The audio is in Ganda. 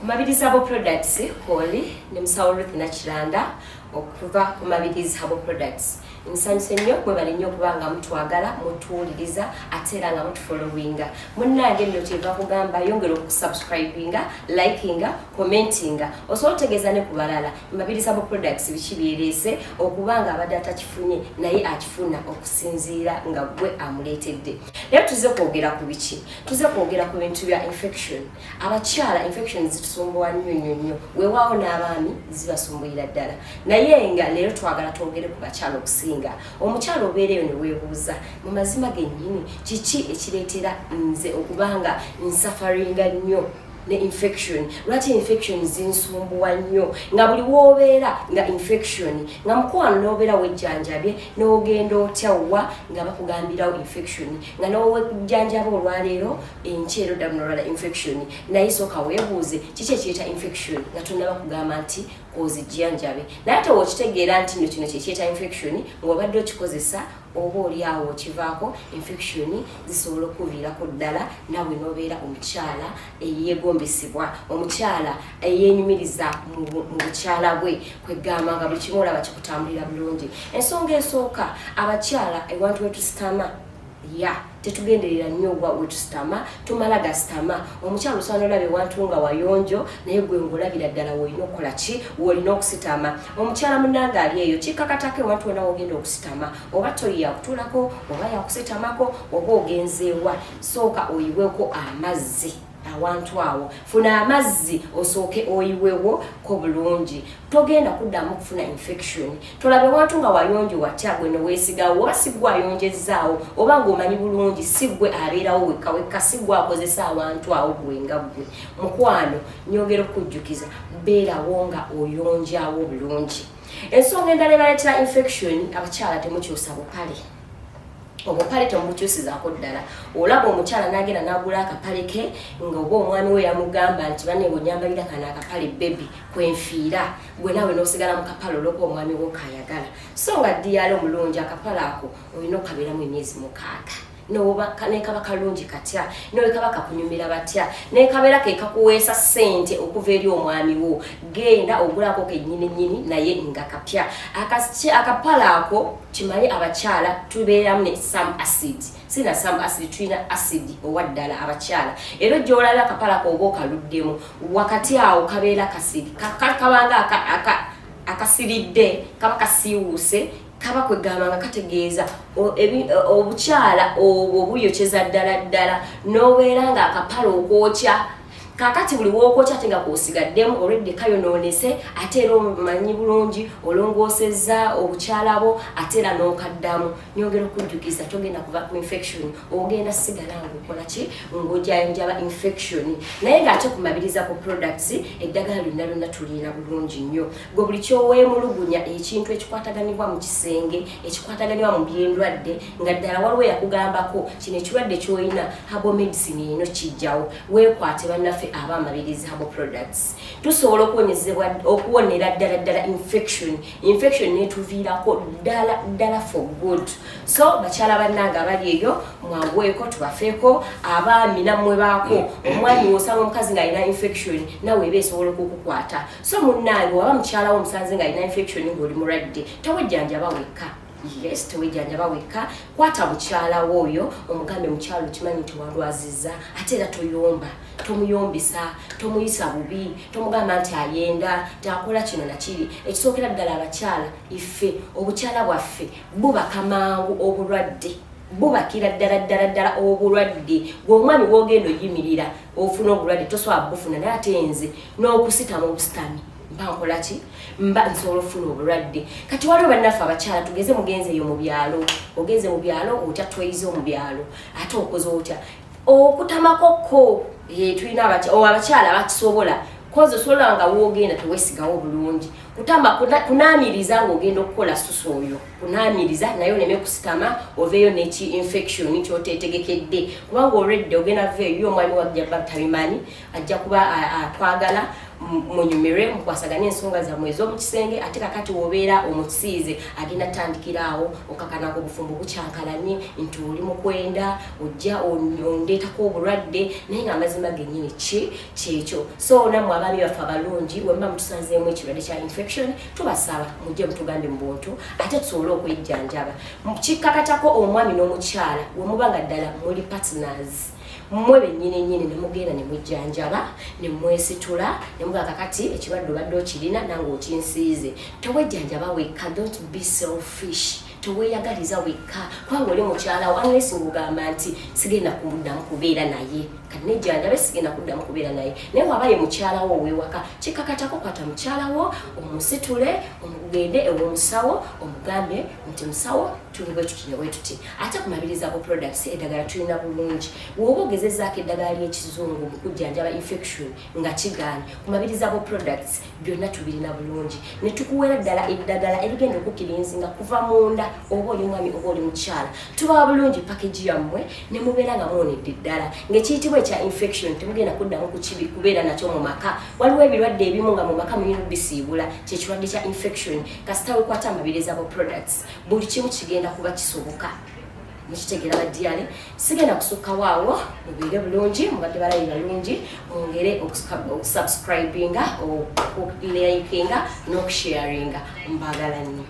Mabirizi Herbal Products Koli ne Musawo Ruth na Kiranda okuva ku Mabirizi Herbal Products. Nsanyuse nnyo mwebale nnyo kubanga mutwagala mutuwuliriza ate era nga mutufollowinga. Munnange nno kyeva kugamba yongera okusubscribinga, likinga, commentinga. Osobola otegeeza ne ku balala Mabirizi Herbal Products biki byereese okubanga abadde atakifunye naye akifuna okusinziira nga gwe amuleetedde. Lero tuze kwogera ku biki? Tuze kwogera ku bintu bya infection. Abakyala infection zitusumbuwa nnyo weewaawo n'abaami zibasumbuira ddala. Naye nga lero twagala twogere ku bakyala okusinga. Omukyala obeereyo ne weebuuza mu mazima gennyini kiki ekireetera nze okubanga nsafaringa nnyo ne infection. Lwaki infection zinsumbuwa nnyo nga buli woobeera nga infection nga mukwano n'obeera wejjanjabye n'ogenda otyawa nga bakugambirawo infection nga n'owejjanjaba olwaleero enkyero ddala n'olwala infection naye sooka weebuuze kiki ekireeta infection nga tonnaba kugamba nti kozijjanjabe naye ate wokitegeera nti nno kino kyekireeta infection ng'obadde okikozesa oba oliawo okivaako infection zisobola okuviirako ddala nawe n'obeera omukyala eyeegombesebwa omukyala eyeenyumiriza mu bukyala bwe kwegamba nga buli kimu olaba kikutambulira bulungi. Ensonga esooka abakyala ewantu wetusitama tetugenderera nnyo wetusitama tumala gasitama. Omukyala osobola n'olaba ewantu nga wayonjo naye gwe ng'olabira ddala wolina okukola ki wolina okusitama. Omukyala munnange ali eyo kikkakatako ewantu wonna wogenda okusitama oba toyi yakutuulako oba yakusitamako oba ogenzeewa sooka oyiweeko amazzi awantu awo. Funa amazzi osooke oyiwewo ko bulungi. Togenda kuddamu kufuna infection. Tolabe wantu nga wayonjo watya gwe neweesigawo oba si gwe ayonjezzaawo oba ng'omanyi bulungi si gwe abeerawo wekka si gwe akozesa awantu awo gwe nga gwe. Mukwano nyongera okujjukiza beerawo nga oyonjaawo bulungi. Ensonga endala ebaleetera infection abakyala temukyusa bupale. Obupale temubukyusizaako ddala. Olaba omukyala n'agenda n'agula akapale ke nga oba omwami we yamugamba nti banne bw'onyambalira kano akapale bebi kwenfiira gwe naawe n'osigala mu kapale olwokuba omwami wo kaayagala. So nga ddiyaala omulungi akapale ako olina okukabeeramu emyezi 6. Nekaba kalungi katya nowekaba kakunyumira batya nekabeera kekakuweesa ssente okuva eri omwami wo genda ogulako kennyini naye nga kapya. Akapala ako kimanyi abakyala tubeeramu ne some acid sina some acid tulina acid owa ddala abakyala era gy'olaba akapala ako oba okaluddemu wakati awo kabeera kasiri kabanga akasiridde kaba kasiiwuuse kaba kwegamba nga kategeeza obukyala obuyokyeza ddala n'obeera nga akapala okwokya kakati buli wookokya ate nga kosigaddemu already kayonoonese ate era omanyi bulungi olongoosezza obukyala bwo ate era n'okaddamu. Nyongera okujjukiza togenda kuva ku infection ogenda sigala ng'okola ki ng'ojanjaba infection naye ng'ate ku Mabirizi Herbal Products eddagala lyonna tulina bulungi nnyo. Gwe buli kyoweemulugunya ekintu ekikwataganibwa mu kisenge ekikwataganibwa mu by'endwadde nga ddala waliwo yakugambako kino ekirwadde ky'olina herbal medicine eno kijjawo weekwate bannaffe aba Mabirizi Herbal Products. Tusobola okuwonera ddala infection netuviirako ddala for good. So bakyala bannange abali eyo mwagweko tubafeeko abaami nammwe baako omwami wosanga omukazi ng'alina infection nawe eba esobola okukukwata. So munnange waba mukyala wo omusanze ng'alina infection ng'oli mulwadde tewejjanjaba wekka. Yes, tewejjanjaba wekka. Kwata mukyala wo oyo omugambe mukyalo kimanyi nti walwazizza ate era toyomba tomuyombisa tomuyisa bubi tomugamba nti ayenda takola kino nakiri. Ekisookera ddala abakyala iffe obukyala bwaffe bubaka mangu obulwadde bubakira ddala obulwadde. Gw'omwami w'ogenda oyimirira ofuna obulwadde tosobola bufuna naye ate nze n'okusitama obusitami mbankola ki mba nsobola ofuna obulwadde. Kati waliwo bannaffe abakyala tugeze mugenze eyo mu byalo ogenze mu byalo otya tweyize mu byalo ate okoze otya okutamakokko tulina abakyala abakisobola kozo osobola nga woogenda teweesigawo bulungi kunaamiriza ng'ogenda okukola susu oyo kunaamiriza naye oleme kusitama oveeyo neki infection kyoteetegekedde kubanga already ogenda veeyo omwami wajja tabimanyi ajja kuba atwagala munyumire mukwasaganya ensonga zammwe ez'omu kisenge ate kakati wobeera omusiize agenda tandikiraawo okakanako obufumbo bukyankalanye nti oli mukwenda ojja ondeetako obulwadde naye nga amazima gennyini kyekyo. So nammwe abaami baffe abalungi wemba mutusanzeemu ekirwadde kya infection tubasaba mujje mutugambe mu buntu ate tusobole okwejjanjaba. Kikkakatako omwami n'omukyala we muba nga ddala muli partners mmwe bennyini ne mugenda ne mujjanjaba ne mwesitula ne muga kakati ekirwadde obadde okirina nange okinsiize. Tewejjanjaba wekka, don't be selfish. Teweyagaliza wekka kubanga oli mukyala unless ng'ogamba nti sigenda kumuddamu kubeera naye kati nejjanjabe sigenda kuddamu kubeera naye naye wabaye mukyalawo ow'ewaka kikkakatako kwata mukyalawo omusitule omugende ew'omusawo omugambe nti musawo tuli bwe tuti ne bwe tuti. Ate ku Mabirizi Herbal products eddagala tulina bulungi bw'oba ogezezzaako eddagala ly'ekizungu mu kujjanjaba infection nga kigaanye ku Mabirizi Herbal products byonna tubirina bulungi ne tukuweera ddala eddagala erigenda okukirinzinga kuva munda oba oli mwami oba oli mukyala. Tubawa bulungi package yammwe ne mubeera nga muwonedde ddala ng'ekiyitibwa ekya infection temugenda kuddamu kubeera nakyo mu maka. Waliwo ebirwadde ebimu nga mu maka mulina bisiibula kyekirwadde kya infection kasita wekwata Mabirizi Herbal products buli kimu kigenda kuba kisoboka. Mukitegeera badyale sigenda kusukkawo awo mubeere bulungi mubadde balayi balungi mwongere okusubscribinga okulikinga n'okusharinga mbaagala nnyo.